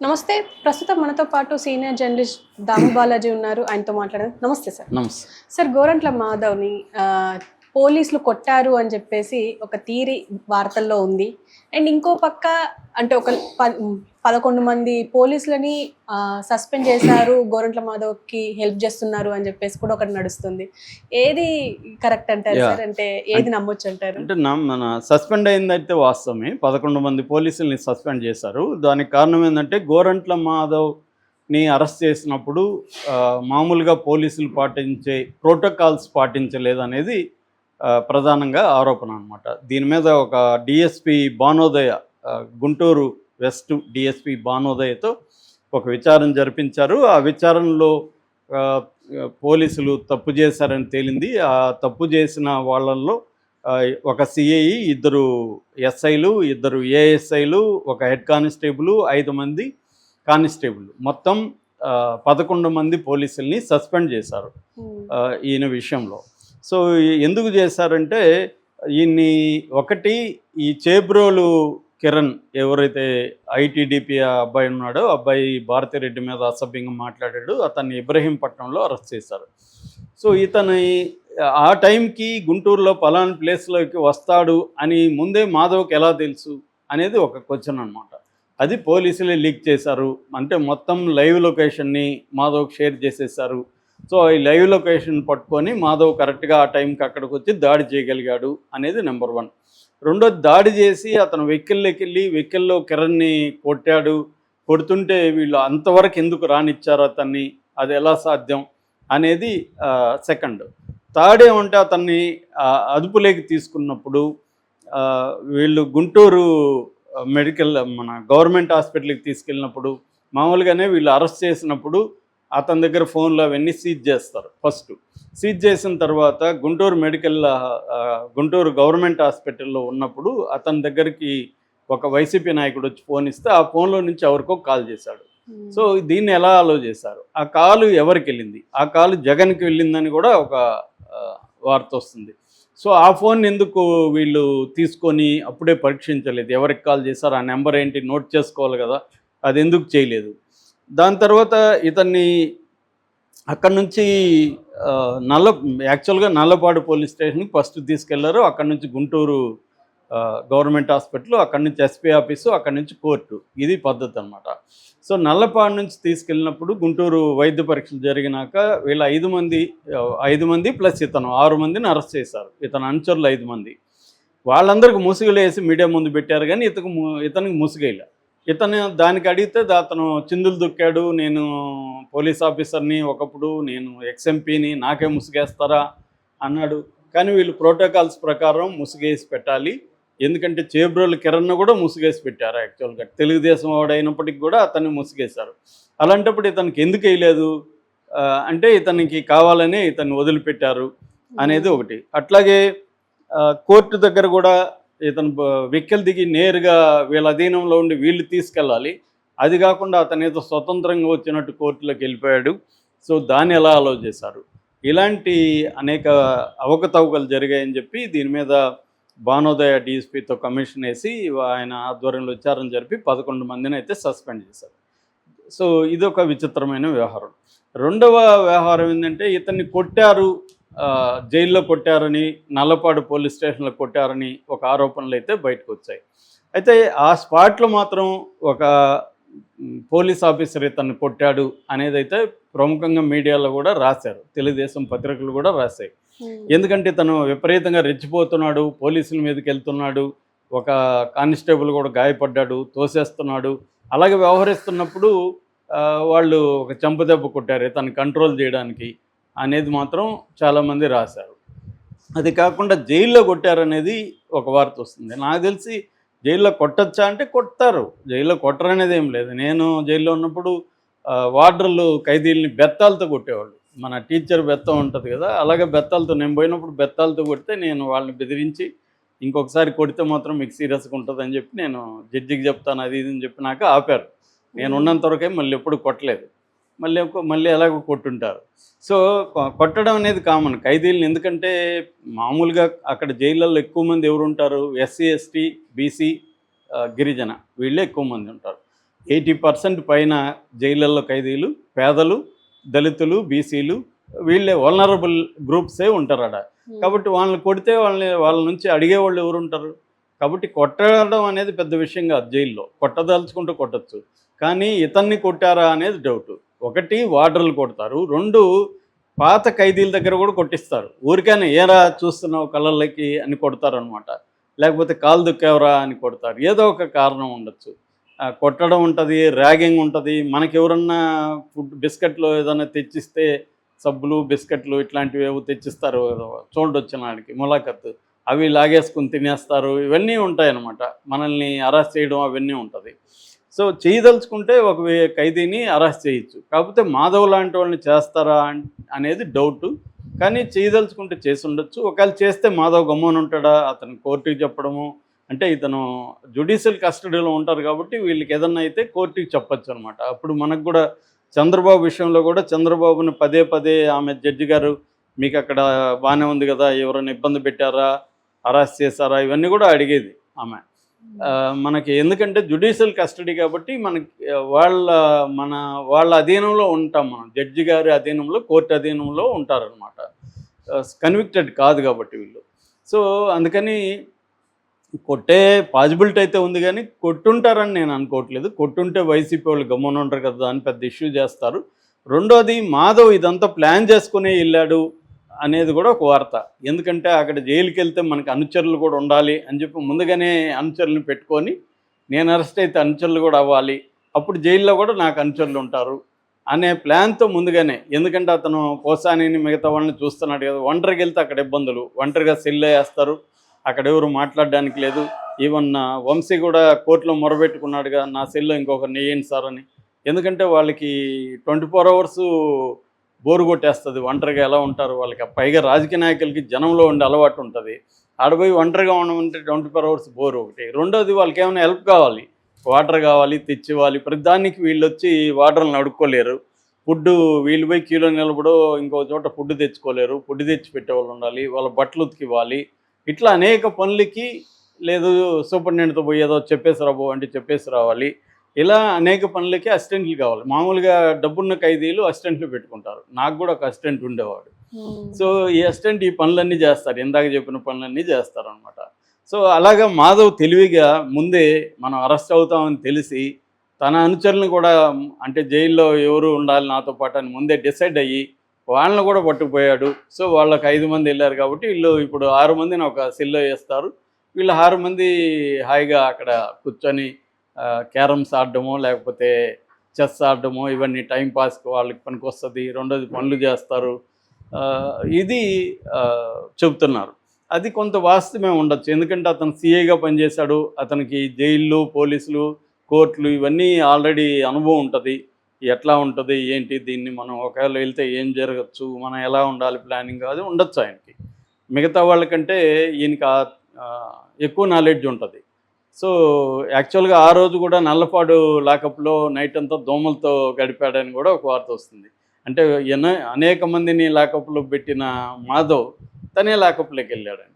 నమస్తే. ప్రస్తుతం మనతో పాటు సీనియర్ జర్నలిస్ట్ దాము బాలాజీ ఉన్నారు. ఆయనతో మాట్లాడదాం. నమస్తే సార్. నమస్తే. సార్, గోరంట్ల మాధవ్‌ని పోలీసులు కొట్టారు అని చెప్పేసి ఒక థియరీ వార్తల్లో ఉంది. అండ్ ఇంకో పక్క అంటే ఒక 11 మంది పోలీసులని సస్పెండ్ చేశారు. గోరంట్ల మాధవ్‌కి హెల్ప్ చేస్తున్నారు అని చెప్పేసి కూడా ఒకటి నడుస్తుంది. ఏది కరెక్ట్ అంటారు సార్? అంటే ఏది నమ్మొచ్చు అంటారు? అంటే మన సస్పెండ్ అయిందైతే వాస్తవమే. 11 మంది పోలీసుల్ని సస్పెండ్ చేశారు. దానికి కారణం ఏంటంటే గోరంట్ల మాధవ్‌ని అరెస్ట్ చేసినప్పుడు మామూలుగా పోలీసులు పాటించే ప్రోటోకాల్స్ పాటించలేదనేది ప్రధానంగా ఆరోపణ అనమాట. దీని మీద ఒక DSP Bhanodaya, Guntur west DSP భానోదయతో ఒక విచారణ జరిపించారు. ఆ విచారణలో పోలీసులు తప్పు చేశారని తేలింది. ఆ తప్పు చేసిన వాళ్ళల్లో ఒక సిఐ, 2 ఎస్ఐలు, 2 ఏఎస్ఐలు, ఒక హెడ్ కానిస్టేబుల్, 5 మంది కానిస్టేబుల్, మొత్తం 11 మంది పోలీసుల్ని సస్పెండ్ చేశారు ఈయన విషయంలో. సో ఎందుకు చేశారంటే ఈయన్ని ఈ చేబ్రోలు కిరణ్ ఎవరైతే ఐటీడీపీ అబ్బాయి ఉన్నాడో, అబ్బాయి భారతిరెడ్డి మీద అసభ్యంగా మాట్లాడాడు, అతన్ని ఇబ్రహీంపట్నంలో అరెస్ట్ చేశారు. సో ఇతని ఆ టైంకి గుంటూరులో పలానా ప్లేస్లోకి వస్తాడు అని ముందే మాధవ్కి ఎలా తెలుసు అనేది ఒక క్వశ్చన్ అనమాట. అది పోలీసులే లీక్ చేశారు. అంటే మొత్తం లైవ్ లొకేషన్ని మాధవ్కి షేర్ చేసేసారు. సో ఈ లైవ్ లొకేషన్ పట్టుకొని మాధవ్ కరెక్ట్గా ఆ టైంకి అక్కడికి వచ్చి దాడి చేయగలిగాడు అనేది నెంబర్ 1. రెండోది, దాడి చేసి అతను వెహికల్లో కిరణ్ని కొట్టాడు. కొడుతుంటే వీళ్ళు అంతవరకు ఎందుకు రానిచ్చారు అతన్ని, అది ఎలా సాధ్యం అనేది సెకండ్. థర్డ్ ఏమంటే అతన్ని అదుపులోకి తీసుకున్నప్పుడు వీళ్ళు గుంటూరు మన గవర్నమెంట్ హాస్పిటల్కి తీసుకెళ్ళినప్పుడు మామూలుగానే వీళ్ళు అరెస్ట్ చేసినప్పుడు అతని దగ్గర ఫోన్లు అవన్నీ సీజ్ చేస్తారు. ఫస్ట్ సీజ్ చేసిన తర్వాత గుంటూరు గవర్నమెంట్ హాస్పిటల్లో ఉన్నప్పుడు అతని దగ్గరికి ఒక వైసీపీ నాయకుడు వచ్చి ఫోన్ ఇస్తే ఆ ఫోన్లో నుంచి ఎవరికో కాల్ చేశాడు. సో దీన్ని ఎలా అలో చేశారు, ఆ కాలు ఎవరికి వెళ్ళింది, ఆ కాలు జగన్కి వెళ్ళిందని కూడా ఒక వార్త వస్తుంది. సో ఆ ఫోన్ ఎందుకు వీళ్ళు తీసుకొని అప్పుడే పరీక్షించలేదు, ఎవరికి కాల్ చేశారు, ఆ నెంబర్ ఏంటి నోట్ చేసుకోవాలి కదా, అది ఎందుకు చేయలేదు. దాని తర్వాత ఇతన్ని అక్కడి నుంచి యాక్చువల్గా నల్లపాడు పోలీస్ స్టేషన్కి ఫస్ట్ తీసుకెళ్లారు. అక్కడి నుంచి గుంటూరు గవర్నమెంట్ హాస్పిటల్, అక్కడి నుంచి ఎస్పీ ఆఫీసు, అక్కడి నుంచి కోర్టు. ఇది పద్ధతి అనమాట. సో నల్లపాడు నుంచి తీసుకెళ్ళినప్పుడు గుంటూరు వైద్య పరీక్షలు జరిగినాక వీళ్ళ 5 మంది ప్లస్ ఇతను 6 మందిని అరెస్ట్ చేశారు. ఇతను అనుచరులు 5 మంది. వాళ్ళందరికీ ముసుగులు వేసి మీడియా ముందు పెట్టారు, కానీ ఇతనికి ముసుగేలా. ఇతను దానికి అడిగితే అతను చిందులు దుక్కాడు. నేను పోలీస్ ఆఫీసర్ని, ఒకప్పుడు నేను ఎక్స్ఎంపీని, నాకే ముసుగేస్తారా అన్నాడు. కానీ వీళ్ళు ప్రోటోకాల్స్ ప్రకారం ముసుగేసి పెట్టాలి. ఎందుకంటే చేబ్రోలు కిరణ్ను కూడా ముసుగేసి పెట్టారు. యాక్చువల్గా తెలుగుదేశం వాడైనప్పటికి కూడా అతన్ని ముసుగేశారు. అలాంటప్పుడు ఇతనికి ఎందుకు వేయలేదు అంటే ఇతనికి కావాలనే ఇతన్ని వదిలిపెట్టారు అనేది ఒకటి. అట్లాగే కోర్టు దగ్గర కూడా ఇతను వెహికల్ దిగి నేరుగా వీళ్ళ అధీనంలో ఉండి వీళ్ళు తీసుకెళ్ళాలి. అది కాకుండా అతను ఏదో స్వతంత్రంగా వచ్చినట్టు కోర్టులోకి వెళ్ళిపోయాడు. సో దాన్ని ఎలా అలౌ చేశారు, ఇలాంటి అనేక అవకతవకలు జరిగాయని చెప్పి దీని మీద భానోదయ డిఎస్పీతో కమిషన్ వేసి ఆయన ఆధ్వర్యంలో విచారణ జరిపి 11 మందిని అయితే సస్పెండ్ చేశారు. సో ఇదొక విచిత్రమైన వ్యవహారం. రెండవ వ్యవహారం ఏంటంటే ఇతన్ని కొట్టారు, జైల్లో కొట్టారని, నల్లపాడు పోలీస్ స్టేషన్లో కొట్టారని ఒక ఆరోపణలు అయితే బయటకు వచ్చాయి. అయితే ఆ స్పాట్లో మాత్రం ఒక పోలీస్ ఆఫీసర్ ఇతన్ని కొట్టాడు అనేది అయితే ప్రముఖంగా మీడియాలో కూడా రాశారు, తెలుగుదేశం పత్రికలు కూడా రాశాయి. ఎందుకంటే ఇతను విపరీతంగా రెచ్చిపోతున్నాడు, పోలీసుల మీదకి వెళ్తున్నాడు, ఒక కానిస్టేబుల్ కూడా గాయపడ్డాడు, తోసేస్తున్నాడు, అలాగే వ్యవహరిస్తున్నప్పుడు వాళ్ళు ఒక చెంపదెబ్బ కొట్టారు ఇతన్ని కంట్రోల్ చేయడానికి అనేది మాత్రం చాలామంది రాశారు. అది కాకుండా జైల్లో కొట్టారనేది ఒక వార్త వస్తుంది. నాకు తెలిసి జైల్లో కొట్టచ్చా అంటే కొడతారు, జైల్లో కొట్టరనేది ఏం లేదు. నేను జైల్లో ఉన్నప్పుడు వార్డర్లు ఖైదీల్ని బెత్తాలతో కొట్టేవాళ్ళు. మన టీచర్ బెత్తం ఉంటుంది కదా, అలాగే బెత్తాలతో నేను పోయినప్పుడు బెత్తాలతో కొడితే నేను వాళ్ళని బెదిరించి ఇంకొకసారి కొడితే మాత్రం మీకు సీరియస్గా ఉంటుందని చెప్పి నేను జడ్జికి చెప్తాను అది ఇది అని చెప్పినాక ఆపారు. నేను ఉన్నంతవరకే మళ్ళీ ఎప్పుడు కొట్టలేదు, మళ్ళీ ఎలాగో కొట్టుంటారు. సో కొట్టడం అనేది కామన్ ఖైదీలను. ఎందుకంటే మామూలుగా అక్కడ జైళ్ళల్లో ఎక్కువ మంది ఎవరు ఉంటారు, ఎస్సీ ఎస్టీ బీసీ గిరిజన, వీళ్ళే ఎక్కువ మంది ఉంటారు. 80% పైన జైళ్ళల్లో ఖైదీలు పేదలు, దళితులు, బీసీలు, వీళ్ళే వల్నరబుల్ గ్రూప్సే ఉంటారు ఆడ. కాబట్టి వాళ్ళని కొడితే వాళ్ళ నుంచి అడిగేవాళ్ళు ఎవరు ఉంటారు? కాబట్టి కొట్టడం అనేది పెద్ద విషయం కాదు. జైల్లో కొట్టదలుచుకుంటూ కొట్టచ్చు, కానీ ఇతన్ని కొట్టారా అనేది డౌట్. ఒకటి వార్డర్లు కొడతారు, 2 పాత ఖైదీల దగ్గర కూడా కొట్టిస్తారు. ఊరికైనా ఏరా చూస్తున్నావు కళ్ళకి అని కొడతారు అనమాట. లేకపోతే కాలు దుక్కేవరా అని కొడతారు. ఏదో ఒక కారణం ఉండొచ్చు. కొట్టడం ఉంటుంది, ర్యాగింగ్ ఉంటుంది. మనకి ఎవరన్నా ఫుడ్ బిస్కెట్లు ఏదైనా తెచ్చిస్తే సబ్బులు, బిస్కెట్లు ఇట్లాంటివి ఏవో తెచ్చిస్తారు చూడొచ్చిన వాడికి ములాఖత్, అవి లాగేసుకుని తినేస్తారు. ఇవన్నీ ఉంటాయన్నమాట. మనల్ని అరెస్ట్ చేయడం అవన్నీ ఉంటుంది. సో చేయదలుచుకుంటే ఒక ఖైదీని అరెస్ట్ చేయొచ్చు. కాకపోతే మాధవ్ లాంటి వాళ్ళని చేస్తారా అనేది డౌటు. కానీ చేయదలుచుకుంటే చేసి ఉండొచ్చు. ఒకవేళ చేస్తే మాధవ్ గమ్మున ఉంటాడా? అతను కోర్టుకి చెప్పడము అంటే ఇతను జ్యుడిషియల్ కస్టడీలో ఉంటారు కాబట్టి వీళ్ళకి ఏదన్నా అయితే కోర్టుకి చెప్పచ్చు అనమాట. అప్పుడు మనకు కూడా చంద్రబాబు విషయంలో కూడా చంద్రబాబుని పదే పదే ఆమె జడ్జి గారు మీకు అక్కడ బాగానే ఉంది కదా, ఎవరైనా ఇబ్బంది పెట్టారా, అరెస్ట్ చేశారా, ఇవన్నీ కూడా అడిగేది ఆమె. మనకి ఎందుకంటే జ్యుడిషియల్ కస్టడీ కాబట్టి మనకి వాళ్ళ అధీనంలో ఉంటాం మనం. జడ్జి గారి అధీనంలో, కోర్టు అధీనంలో ఉంటారనమాట. కన్విక్టెడ్ కాదు కాబట్టి వీళ్ళు. సో అందుకని కొట్టే పాజిబిలిటీ అయితే ఉంది, కానీ కొట్టుంటారని నేను అనుకోవట్లేదు. కొట్టుంటే వైసీపీ వాళ్ళు గమ్మున ఉంటారు కదా అని పెద్ద ఇష్యూ చేస్తారు. రెండోది మాధవ్ ఇదంతా ప్లాన్ చేసుకునే వెళ్ళాడు అనేది కూడా ఒక వార్త. ఎందుకంటే అక్కడ జైలుకి వెళ్తే మనకి అనుచరులు కూడా ఉండాలి అని చెప్పి ముందుగానే అనుచరులను పెట్టుకొని, నేను అరెస్ట్ అయితే అనుచరులు కూడా అవ్వాలి, అప్పుడు జైల్లో కూడా నాకు అనుచరులు ఉంటారు అనే ప్లాన్తో ముందుగానే. ఎందుకంటే అతను పోసానిని మిగతా వాళ్ళని చూస్తున్నాడు కదా. ఒంటరికి వెళ్తే అక్కడ ఇబ్బందులు, ఒంటరిగా సెల్లో వేస్తారు, అక్కడ ఎవరు మాట్లాడడానికి లేదు. ఈవెన్ వంశీ కూడా కోర్టులో మొరబెట్టుకున్నాడుగా, నా సెల్లో ఇంకొకరిని వేయండి సార్ అని. ఎందుకంటే వాళ్ళకి 24 hours బోరు కొట్టేస్తుంది. ఒంటరిగా ఎలా ఉంటారు వాళ్ళకి? పైగా రాజకీయ నాయకులకి జనంలో ఉండే అలవాటు ఉంటుంది. ఆడపోయి ఒంటరిగా ఉండమంటే 24 hours బోరు ఒకటి. రెండోది వాళ్ళకి ఏమైనా హెల్ప్ కావాలి, వాటర్ కావాలి, తెచ్చివ్వాలి. ప్రతిదానికి వీళ్ళు వచ్చి వాటర్లను అడుక్కోలేరు. ఫుడ్ వీళ్ళు పోయి క్యూలో నిలబడో ఇంకో చోట ఫుడ్ తెచ్చుకోలేరు. ఫుడ్ తెచ్చి పెట్టేవాళ్ళు ఉండాలి, వాళ్ళ బట్టలు ఉతికివ్వాలి. ఇట్లా అనేక పనులకి, లేదు సూపరింటెండెంట్తో పోయి ఏదో చెప్పేసి రాబో అంటే చెప్పేసి రావాలి. ఇలా అనేక పనులకి అసిస్టెంట్లు కావాలి. మామూలుగా డబ్బున్న ఖైదీలు అసిస్టెంట్లు పెట్టుకుంటారు. నాకు కూడా ఒక అసిస్టెంట్ ఉండేవాడు. సో ఈ అసిస్టెంట్ ఈ పనులన్నీ చేస్తారు, ఇందాక చెప్పిన పనులన్నీ చేస్తారనమాట. సో అలాగా మాధవ్ తెలివిగా ముందే మనం అరెస్ట్ అవుతామని తెలిసి తన అనుచరులను కూడా, అంటే జైల్లో ఎవరు ఉండాలి నాతో పాటు అని ముందే డిసైడ్ అయ్యి వాళ్ళని కూడా పట్టుకుపోయాడు. సో వాళ్ళకి 5 మంది వెళ్ళారు కాబట్టి వీళ్ళు ఇప్పుడు 6 మందిని ఒక సెల్లో వేస్తారు. వీళ్ళు 6 మంది హాయిగా అక్కడ కూర్చొని క్యారమ్స్ ఆడడమో లేకపోతే చెస్ ఆడడమో, ఇవన్నీ టైంపాస్కి వాళ్ళకి పనికి వస్తుంది. రెండోది పనులు చేస్తారు. ఇది చెబుతున్నారు. అది కొంత వాస్తవమే ఉండొచ్చు. ఎందుకంటే అతను సిఐగా పనిచేశాడు. అతనికి జైళ్ళు, పోలీసులు, కోర్టులు ఇవన్నీ ఆల్రెడీ అనుభవం ఉంటుంది. ఎట్లా ఉంటుంది ఏంటి, దీన్ని మనం ఒకవేళ వెళ్తే ఏం జరగచ్చు, మనం ఎలా ఉండాలి, ప్లానింగ్ అది ఉండొచ్చు ఆయనకి. మిగతా వాళ్ళకంటే ఈయనకి ఎక్కువ నాలెడ్జ్ ఉంటుంది. సో యాక్చువల్గా ఆ రోజు కూడా నల్లపాడు లాకప్లో నైట్ అంతా దోమలతో గడిపాడని కూడా ఒక వార్త వస్తుంది. అంటే అనేక మందిని లాకప్లో పెట్టిన మాధవ్ తనే లాకప్లోకి వెళ్ళాడని.